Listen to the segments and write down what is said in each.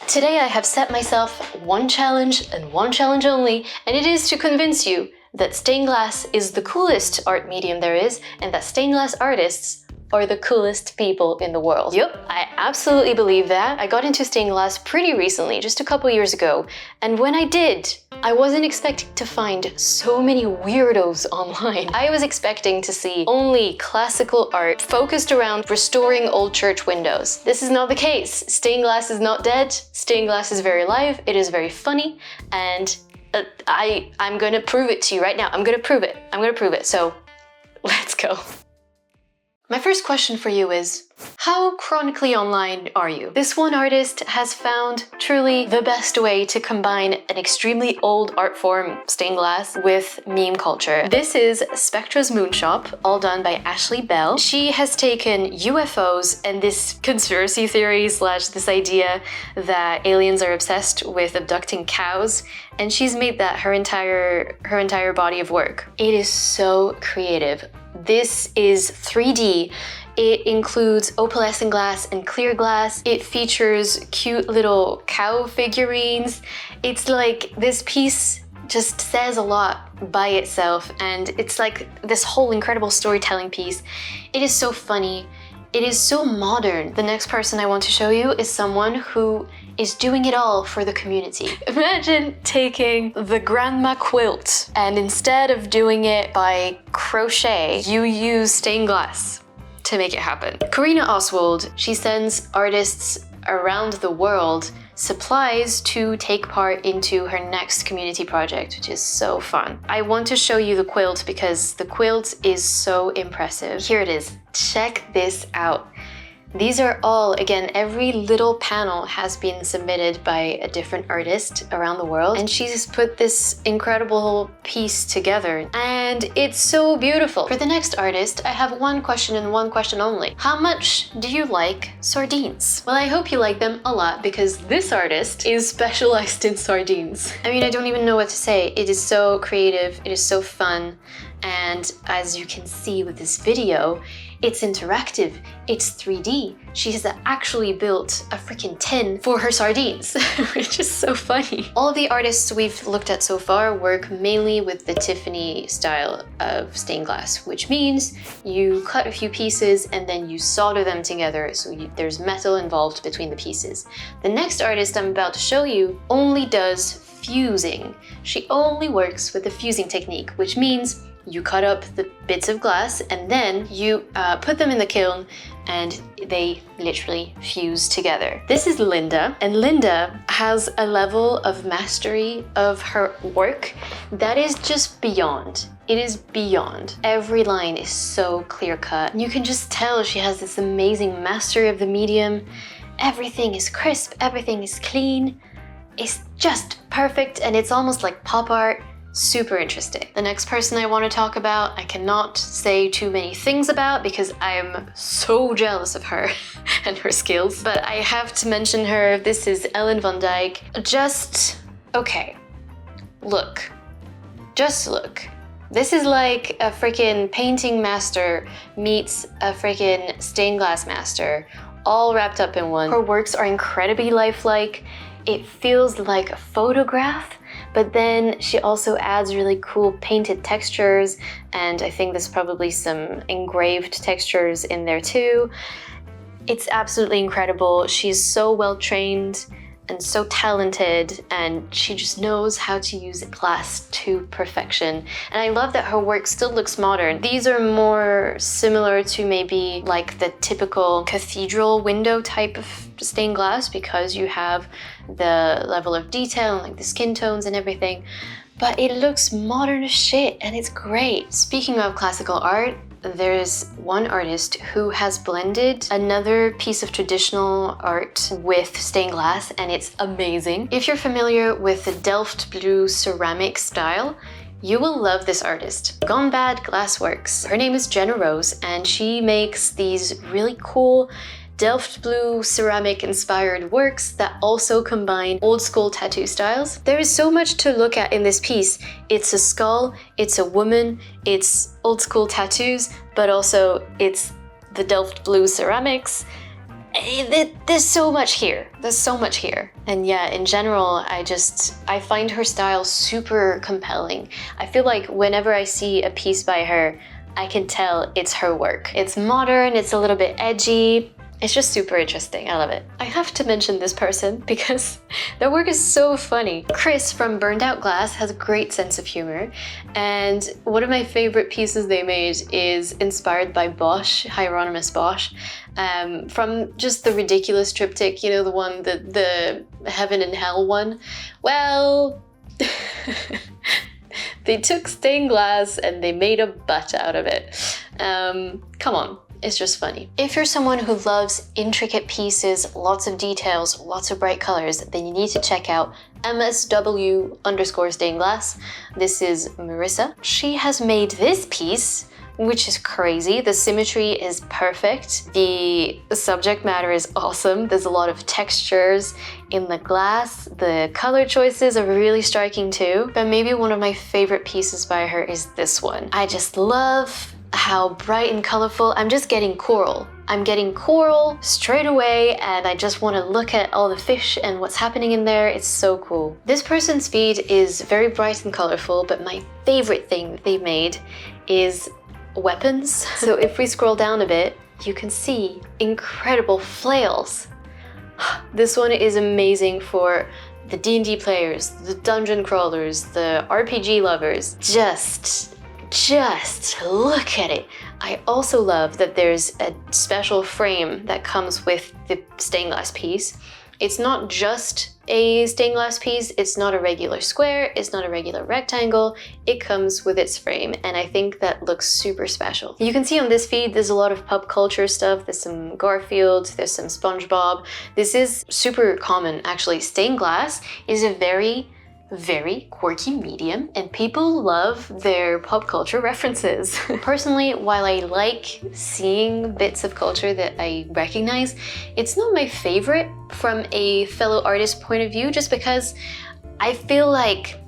Today I have set myself one challenge and one challenge only, and it is to convince you that stained glass is the coolest art medium there is, and that stained glass artists are the coolest people in the world. Yup, I absolutely believe that. I got into stained glass pretty recently, just a couple years ago, and when I did, I wasn't expecting to find so many weirdos online. I was expecting to see only classical art focused around restoring old church windows. This is not the case. Stained glass is not dead. Stained glass is very alive. It is very funny, and I'm gonna prove it to you right now. I'm gonna prove it. So let's go. My first question for you is, how chronically online are you? This one artist has found truly the best way to combine an extremely old art form, stained glass, with meme culture. This is Spectra's Moonshop, all done by Ashley Bell. She has taken UFOs and this conspiracy theory slash this idea that aliens are obsessed with abducting cows, and she's made that her entire body of work. It is so creative. This is 3D. It includes opalescent glass and clear glass. It features cute little cow figurines. It's like this piece just says a lot by itself, and it's like this whole incredible storytelling piece. It is so funny. It is so modern. The next person I want to show you is someone who is doing it all for the community. Imagine taking the grandma quilt, and instead of doing it by crochet, you use stained glass to make it happen. Karina Oswald, she sends artists around the world supplies to take part into her next community project, which is so fun. I want to show you the quilt because the quilt is so impressive. Here it is. Check this out. These are all, again, every little panel has been submitted by a different artist around the world, and she's put this incredible piece together, and it's so beautiful. For the next artist, I have one question and one question only. How much do you like sardines? Well, I hope you like them a lot, because this artist is specialized in sardines. I mean, I don't even know what to say. It is so creative, it is so fun, and as you can see with this video, it's interactive, it's 3D. She has actually built a freaking tin for her sardines, which is so funny. All of the artists we've looked at so far work mainly with the Tiffany style of stained glass, which means you cut a few pieces and then you solder them together, so there's metal involved between the pieces. The next artist I'm about to show you only does fusing. She only works with the fusing technique, which means you cut up the bits of glass and then you put them in the kiln and they literally fuse together. This is Linda, and Linda has a level of mastery of her work that is just beyond. It is beyond. Every line is so clear-cut. You can just tell she has this amazing mastery of the medium. Everything is crisp, everything is clean. It's just perfect, and it's almost like pop art. Super interesting. The next person I want to talk about, I cannot say too many things about because I am so jealous of her and her skills, but I have to mention her. This is Ellen Van Dyke. Okay, look. Just look. This is like a freaking painting master meets a freaking stained glass master, all wrapped up in one. Her works are incredibly lifelike. It feels like a photograph, but then she also adds really cool painted textures, and I think there's probably some engraved textures in there too. It's absolutely incredible. She's so well trained and so talented, and she just knows how to use glass to perfection. And I love that her work still looks modern. These are more similar to maybe like the typical cathedral window type of stained glass because you have the level of detail and like the skin tones and everything. But it looks modern as shit, and it's great. Speaking of classical art, there's one artist who has blended another piece of traditional art with stained glass, and it's amazing. If you're familiar with the Delft blue ceramic style, you will love this artist. Gone Bad Glassworks. Her name is Jenna Rose, and she makes these really cool Delft blue ceramic inspired works that also combine old school tattoo styles. There is so much to look at in this piece. It's a skull, it's a woman, it's old school tattoos, but also it's the Delft blue ceramics. There's so much here. There's so much here. And yeah, in general, I find her style super compelling. I feel like whenever I see a piece by her, I can tell it's her work. It's modern, it's a little bit edgy. It's just super interesting. I love it. I have to mention this person because their work is so funny. Chris from Burned Out Glass has a great sense of humor, and one of my favorite pieces they made is inspired by Bosch, Hieronymus Bosch, from just the ridiculous triptych, you know, the one, the heaven and hell one. Well, they took stained glass and they made a butt out of it. Come on. It's just funny. If you're someone who loves intricate pieces, lots of details, lots of bright colors, then you need to check out MSW_stained glass. This is Marissa. She has made this piece, which is crazy. The symmetry is perfect. The subject matter is awesome. There's a lot of textures in the glass. The color choices are really striking too. But maybe one of my favorite pieces by her is this one. I just love how bright and colorful. I'm just getting coral. I'm getting coral straight away, and I just want to look at all the fish and what's happening in there. It's so cool. This person's feed is very bright and colorful, but my favorite thing they made is weapons. So if we scroll down a bit, you can see incredible flails. This one is amazing for the D&D players, the dungeon crawlers, the RPG lovers. Just look at it. I also love that there's a special frame that comes with the stained glass piece. It's not just a stained glass piece, it's not a regular square, it's not a regular rectangle, it comes with its frame, and I think that looks super special. You can see on this feed there's a lot of pop culture stuff, there's some Garfield, there's some SpongeBob. This is super common actually. Stained glass is a very quirky medium, and people love their pop culture references. Personally, while I like seeing bits of culture that I recognize, it's not my favorite from a fellow artist point of view, just because I feel like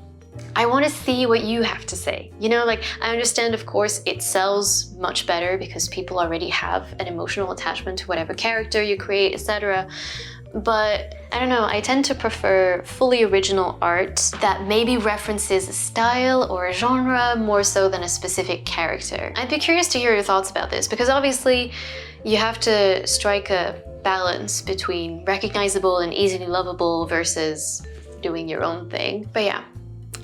I want to see what you have to say. You know, like, I understand, of course, it sells much better because people already have an emotional attachment to whatever character you create, etc. But I don't know, I tend to prefer fully original art that maybe references a style or a genre more so than a specific character. I'd be curious to hear your thoughts about this, because obviously you have to strike a balance between recognizable and easily lovable versus doing your own thing. But yeah,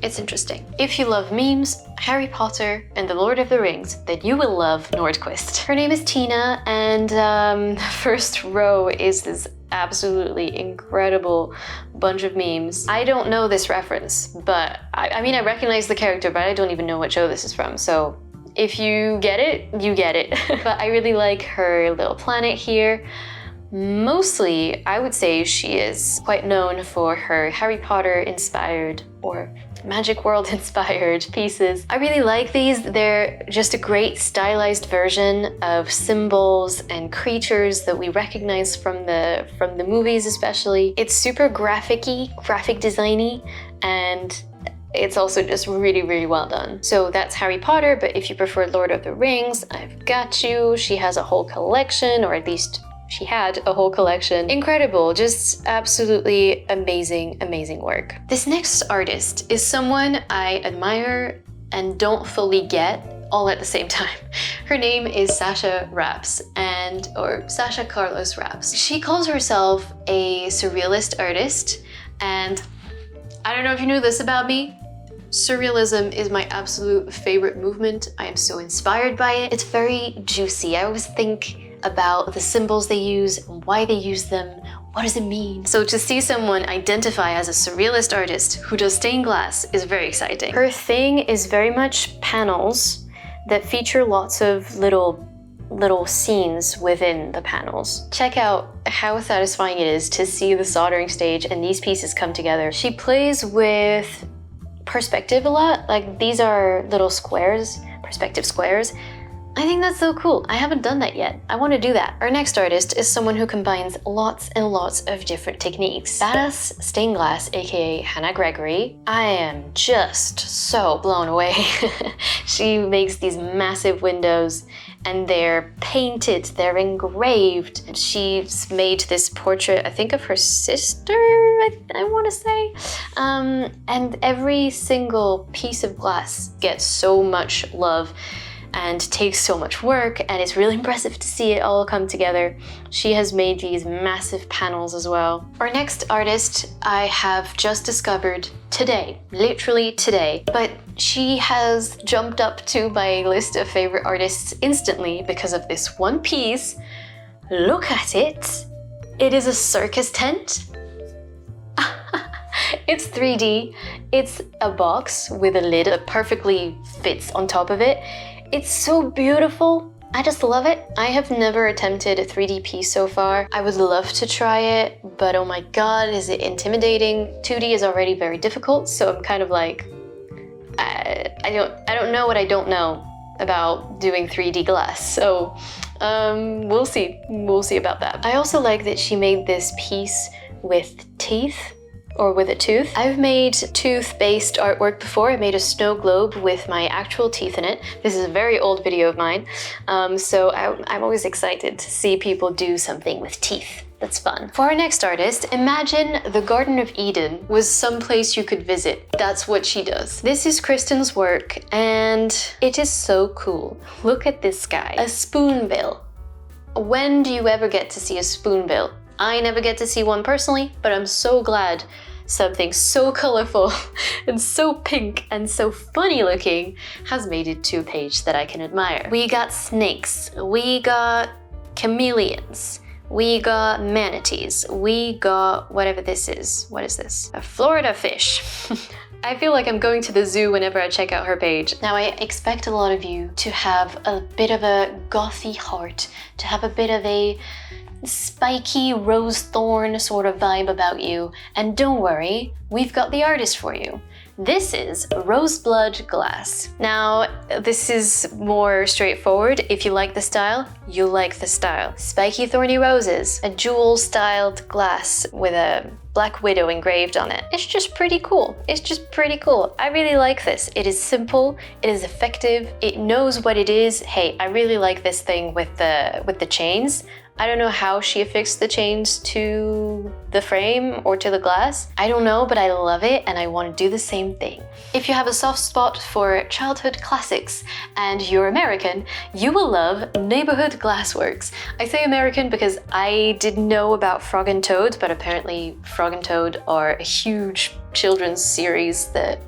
it's interesting. If you love memes, Harry Potter, and The Lord of the Rings, then you will love Nordquist. Her name is Tina, and first row is this absolutely incredible bunch of memes. I don't know this reference, but I mean, I recognize the character, but I don't even know what show this is from, so if you get it, you get it. But I really like her little planet here. Mostly, I would say she is quite known for her Harry Potter inspired or Magic World inspired pieces. I really like these. They're just a great stylized version of symbols and creatures that we recognize from the movies especially. It's super graphic-y, graphic designy, and it's also just really well done. So that's Harry Potter, but if you prefer Lord of the Rings, I've got you. She has a whole collection, or at least she had a whole collection. Incredible, just absolutely amazing work. This next artist is someone I admire and don't fully get all at the same time. Her name is Sasha Raps, or Sasha Carlos Raps. She calls herself a surrealist artist, and I don't know if you knew this about me, surrealism is my absolute favorite movement. I am so inspired by it. It's very juicy. I always think about the symbols they use and why they use them. What does it mean? So to see someone identify as a surrealist artist who does stained glass is very exciting. Her thing is very much panels that feature lots of little scenes within the panels. Check out how satisfying it is to see the soldering stage and these pieces come together. She plays with perspective a lot. Like, these are little squares, perspective squares. I think that's so cool. I haven't done that yet. I want to do that. Our next artist is someone who combines lots and lots of different techniques. Badass Stained Glass, aka Hannah Gregory. I am just so blown away. She makes these massive windows and they're painted, they're engraved. She's made this portrait, I think of her sister, I want to say. And every single piece of glass gets so much love and takes so much work, and it's really impressive to see it all come together. She has made these massive panels as well. Our next artist I have just discovered today, literally today, but she has jumped up to my list of favorite artists instantly because of this one piece. Look at it! It is a circus tent. It's 3D. It's a box with a lid that perfectly fits on top of it. It's so beautiful. I just love it. I have never attempted a 3D piece so far. I would love to try it, but oh my god, is it intimidating. 2D is already very difficult, so I'm kind of like, I don't know what I don't know about doing 3D glass, so we'll see about that. I also like that she made this piece with teeth, or with a tooth. I've made tooth-based artwork before. I made a snow globe with my actual teeth in it. This is a very old video of mine, so I'm always excited to see people do something with teeth. That's fun. For our next artist, imagine the Garden of Eden was some place you could visit. That's what she does. This is Kristen's work, and it is so cool. Look at this guy, a spoonbill. When do you ever get to see a spoonbill? I never get to see one personally, but I'm so glad something so colorful and so pink and so funny looking has made it to a page that I can admire. We got snakes, we got chameleons, we got manatees, we got whatever this is. What is this? A Florida fish. I feel like I'm going to the zoo whenever I check out her page. Now, I expect a lot of you to have a bit of a gothy heart, to have a bit of a spiky rose thorn sort of vibe about you, and don't worry, we've got the artist for you. This is Roseblood Glass. Now, this is more straightforward. If you like the style, you'll like the style. Spiky thorny roses, a jewel-styled glass with a black widow engraved on it. It's just pretty cool. It's just pretty cool. I really like this. It is simple, it is effective, it knows what it is. Hey, I really like this thing with the chains. I don't know how she affixed the chains to the frame or to the glass. I don't know, but I love it and I want to do the same thing. If you have a soft spot for childhood classics and you're American, you will love Neighborhood Glassworks. I say American because I didn't know about Frog and Toad, but apparently Frog and Toad are a huge children's series that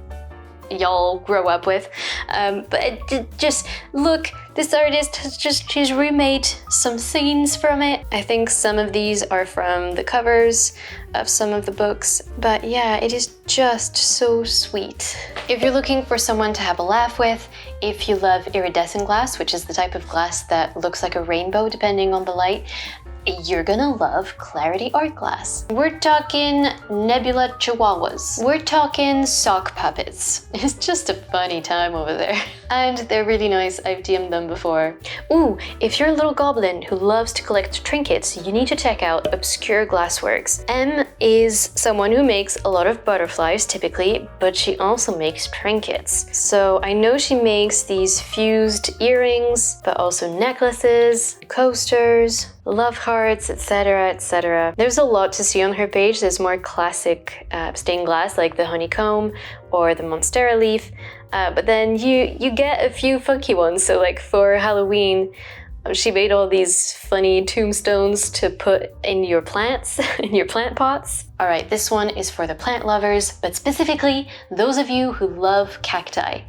y'all grow up with. But just look, this artist has she's remade some scenes from it. I think some of these are from the covers of some of the books, but yeah, it is just so sweet. If you're looking for someone to have a laugh with, if you love iridescent glass, which is the type of glass that looks like a rainbow depending on the light, you're gonna love Clarity Art Glass. We're talking Nebula Chihuahuas. We're talking sock puppets. It's just a funny time over there. And they're really nice, I've DM'd them before. Ooh, if you're a little goblin who loves to collect trinkets, you need to check out Obscure Glassworks. Em is someone who makes a lot of butterflies typically, but she also makes trinkets. So I know she makes these fused earrings, but also necklaces, coasters, love hearts, etc, etc. There's a lot to see on her page. There's more classic stained glass like the honeycomb or the monstera leaf, but then you get a few funky ones. So like for Halloween, she made all these funny tombstones to put in your plants, in your plant pots. All right, this one is for the plant lovers, but specifically those of you who love cacti.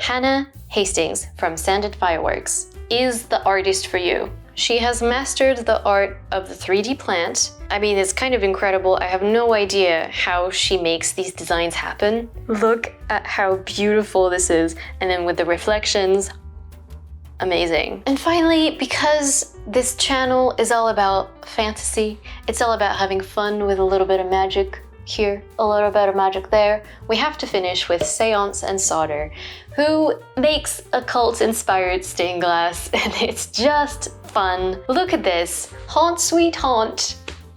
Hannah Hastings from Sanded Fireworks is the artist for you. She has mastered the art of the 3D plant. I mean, it's kind of incredible. I have no idea how she makes these designs happen. Look at how beautiful this is. And then with the reflections, amazing. And finally, because this channel is all about fantasy, it's all about having fun with a little bit of magic here, a little bit of magic there, we have to finish with Seance and Solder, who makes occult-inspired stained glass, and it's just fun. Look at this. Haunt, sweet haunt.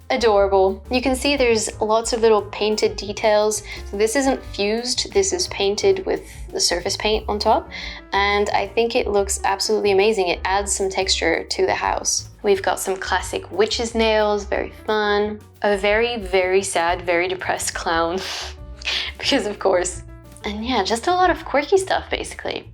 adorable. You can see there's lots of little painted details. So this isn't fused, this is painted with the surface paint on top, and I think it looks absolutely amazing. It adds some texture to the house. We've got some classic witch's nails, very fun. A very, very sad, very depressed clown, because of course. And yeah, just a lot of quirky stuff basically.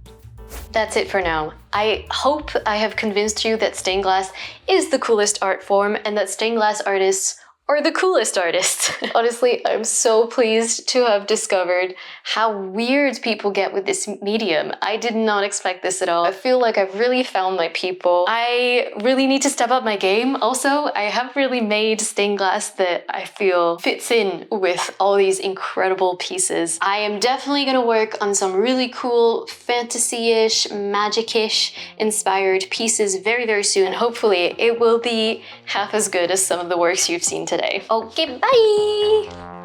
That's it for now. I hope I have convinced you that stained glass is the coolest art form and that stained glass artists are the coolest artists. Honestly, I'm so pleased to have discovered how weird people get with this medium. I did not expect this at all. I feel like I've really found my people. I really need to step up my game. Also, I have really made stained glass that I feel fits in with all these incredible pieces. I am definitely gonna work on some really cool fantasy-ish, magic-ish inspired pieces very, very soon. Hopefully, it will be half as good as some of the works you've seen today. Okay, bye!